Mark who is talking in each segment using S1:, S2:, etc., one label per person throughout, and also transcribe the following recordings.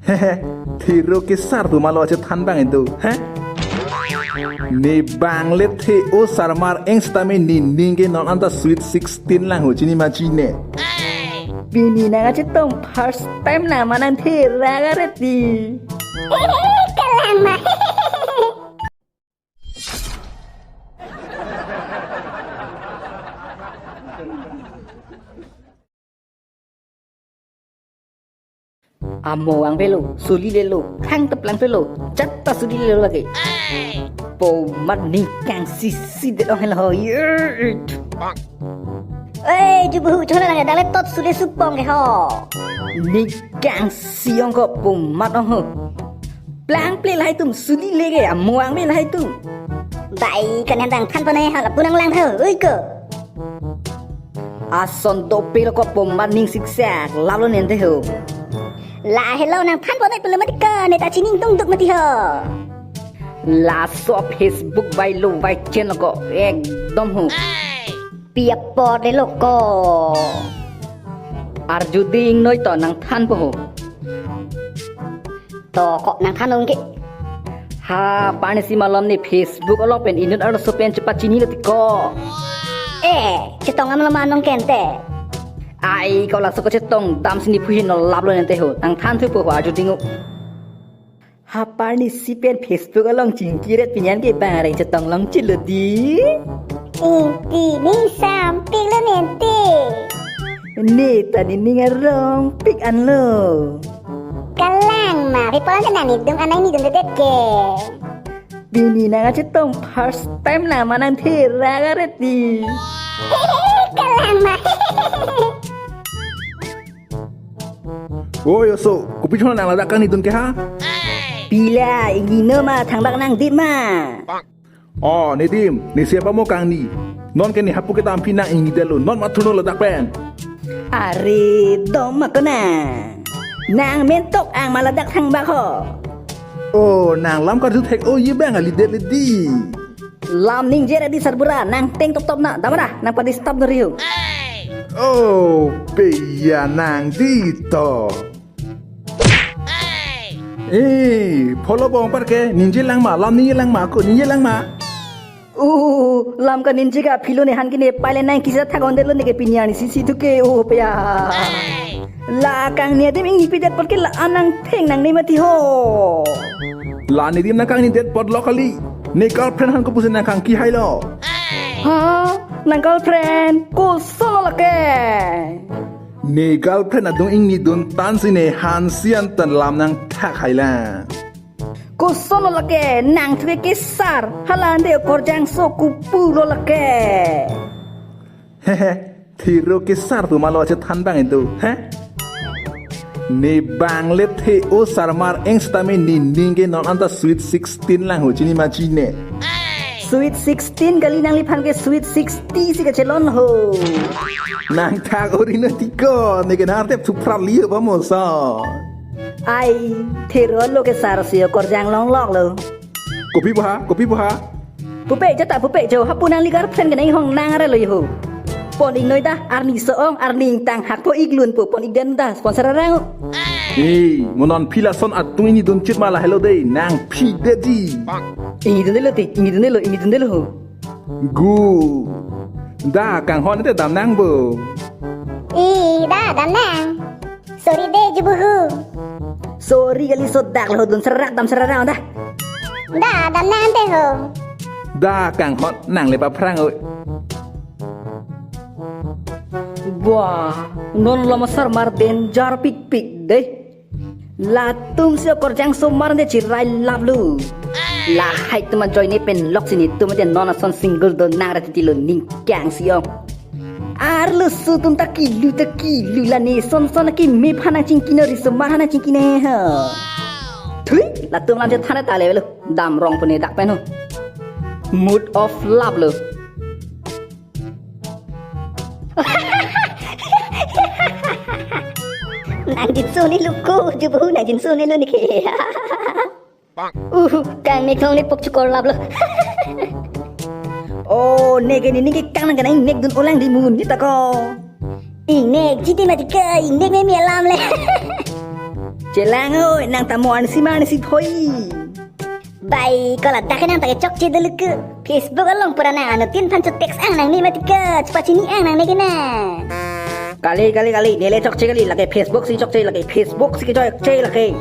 S1: Hehe, Thiro kisar tu malu aja than bang itu, heh? Ni bang let the o sarmar eng stame ni ninge non anta sweet 16 lang ho chini machine.
S2: Bini na nga tong first time naman ang tira ka reti.
S3: Kalama.
S2: Amo ang pelo, suli lelo, hang teplang pelo, jatta suli lelo lagi. Po mat ni kang sisi de orang lo yert.
S3: Jubuhu chona lang dale tot sule supong ke ho.
S2: Ni kang siong ko po mat ong ho. Plang play lai tum suli lege amo ang play lai tum.
S3: Vậy cần em đang than vào này hoặc là punang lang thở ơi cơ.
S2: Ason do pelo ko po mat ning siksak lalo nente ho.
S3: Là hello nang than vào đây belum mati ke ne ta cining tung tuk mati ho.
S2: La so Facebook vai lo vai channel ko ekdom ho.
S3: Piap pot de loko.
S2: Ar judi ing noi to nang than po ho.
S3: To kok nang than ong ke.
S2: Ha pani si malam ni Facebook along pen inut ar so pen cepat cini lati ko.
S3: Cetong am lama nong kente.
S2: Ai kau langsung ko cetong dam sini puhin no lab lo nante ho nang than thu po ho ar judi ngo. Ha pani si pen Facebook along cingkiret pinyan ke bareng cetong long ciludi.
S3: Inti ni sampai lo nente.
S2: Ni tadi ni ngarong pik an lo.
S3: Kalang mah, pipolan tenan ni dong anai ni dong dedet ke.
S2: Bini na nga cetong first time naman ang tira ka reti.
S3: Kalang mah.
S1: Oh yoso, kopi chona nang ladakan ni dun ke ha?
S2: Bila ingin nama thang bak nang di ma.
S1: Oh, ni dim, ni siapa mo kang ni? Non ke ni hapu kita ampi nang ingi delu, non matuno ledak pen.
S2: Ari dom ko na. Nang mentok ang maladak thang bak ho.
S1: Oh, nang lam ka tek oh ye bang ali det di.
S2: Lam ning jere di sarbura nang teng top top na damara nang padi stop dari ho.
S1: Oh, peya nang dito. Polo bong parke ninje lang ma, lam ninje lang ma ko ninje lang ma.
S2: Lam ka ninje ka philo ne han kine pale nang kisa thagon delo ne ke pinyani sisi tuke peya. La kang ni adim ing ipidat porque la anang theng nang ni mati ho.
S1: La ni dim na kang ni det pot locally. Ni girlfriend han ko pusin na kang ki hai lo.
S2: Ha, nang girlfriend ko solo la ke.
S1: Ni girlfriend adung ing ni dun tan sine han sian tan lam nang thak hai la.
S2: Ko solo la ke nang thwe kisar halan de korjang so kupu lo la ke.
S1: Hehe, Thiro kisar tu malu aja than bang itu, heh? Ni bang let the o sarmar eng stame ni ninge non anta sweet 16 lang ho chini machine.
S2: Sweet 16 kali nang lipan ke sweet 60 si kecelon ho.
S1: Nang thak orino tiko, ni kan arte tu prat liyo ba mo sa.
S2: Ai, Thiro lo ke sar si korjang long lok lo.
S1: Kopi ba? Kopi ba?
S2: Pupe jata pupe jo hapunang li girlfriend ke nang hong nang are lo ho. Pon ing noi ta arni soong arning tang hak po iglun po pon igdan ta sponsor rang.
S1: Monon pila son atung ini don chit mala hello day nang pi dedi.
S2: Ingi dun delo ho.
S1: Gu. Da kang hon te dam nang bo.
S3: Dah dam nang. Sorry deh jubuhu.
S2: Sorry kali so dak lo dun serak dam serarang dah.
S3: Dah dam nang teh ho.
S1: Da kang hon nang le pa prang oi.
S2: Wah, non lama sar marden jar pik pik deh. La tum sio korjang so marde cirai lablu. La hai teman join ni pen lock sini tu macam non son single don nang rati tilo ning kang sio. Ar lu su tum takilu la ni son ki me phana cingkine ri so marhana cingkine ha. Thui, la tum lam je thana ta le lu dam rong pune dak pen ho. Mood of love lu.
S3: Nang jinsu ni luku jubuhu nang jinsu ni lu ni ke. Kang ni thong ni pok cukor lab lo.
S2: Oh, nege ni kang nang kanai nek dun ulang di mun kita ko.
S3: Nek jiti mati ke nek me mi alam le.
S2: Jelang oi nang tamuan si mana si poi.
S3: Baik, kalau tak nang tak cok je dulu ke. Facebook along pernah anu tin pancut teks ang nang ni mati ke. Cepat sini ang nang ni kena.
S2: Kali nele cok kali lagi Facebook si cok lagi Facebook si cok lagi.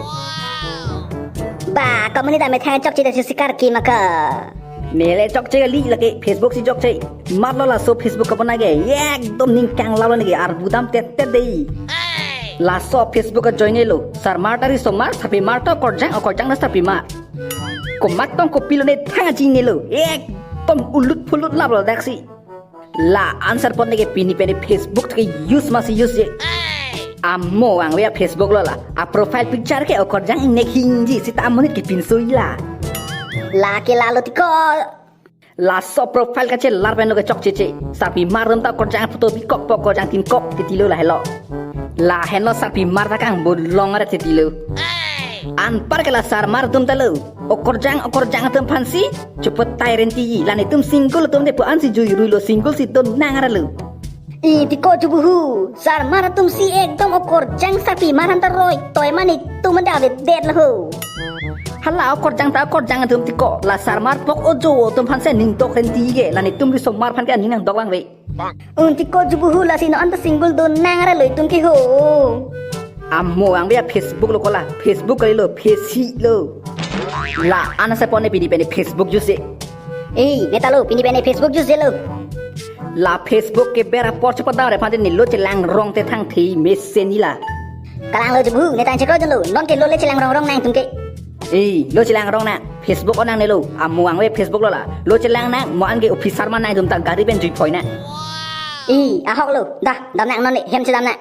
S3: Ba, kau meni tak metang cok je dah sikar ki maka.
S2: Nele cok kali lagi Facebook si cok marlo la so Facebook apa nage ekdom ningkang lalo nage ar budam tet dei. La so Facebook ka join lo sarmar tari somar tapi marto korjang na tapi mar. Ko matong ko pilone thanga jing lo ekdom ulut pulut lablo daksi. La answer pon nage pini pene Facebook ke use masih use je. Amo ang wea Facebook lo la a profile picture ke korjang nek hinji sita amonit ke pinsui la.
S3: Laki lalu tiko.
S2: La so profile ka che larben lo ke chok che sapi marum ta korjang foto bi kok pok korjang tin kok ke tilo la hello. La hello sapi mar ta kang bolong ara te tilo. An par ke la sar mar tum talo. O korjang tum fansi cepet tai renti lan tum single tum de po an si jui rulo single si ton nang ara lo.
S3: Tiko jubuhu. Sar mara tum si ekdom okor jang sapi maran teroi. Toy mani tu mendavid dead lahu.
S2: Hala korjang tum tiko la sar mar pok ojo tum fanse ning tok renti ge lan tum ri somar fan ke ning nang dok wang we.
S3: Tiko jubuhu la sino anta single don nang ara loy tum ki ho.
S2: Amo ang wea Facebook lo kola Facebook kali lo Face lo. La ana se pone pini pene Facebook juse.
S3: Neta lo pini pene Facebook jus je lo.
S2: La Facebook ke bera porch pada re pande ni lo celang rong te thang thi mesen ni la.
S3: Kalang lo jubuhu neta cekro jen lo. Non ke lo le celang rong nang tum ke.
S2: Lo celang rong na Facebook onang ne lo amo ang we Facebook lo la lo celang na mo an ge officer man na dum ta gari ben jui phoi na.
S3: Ahok lo. Dah dam nang non le hem se dam na.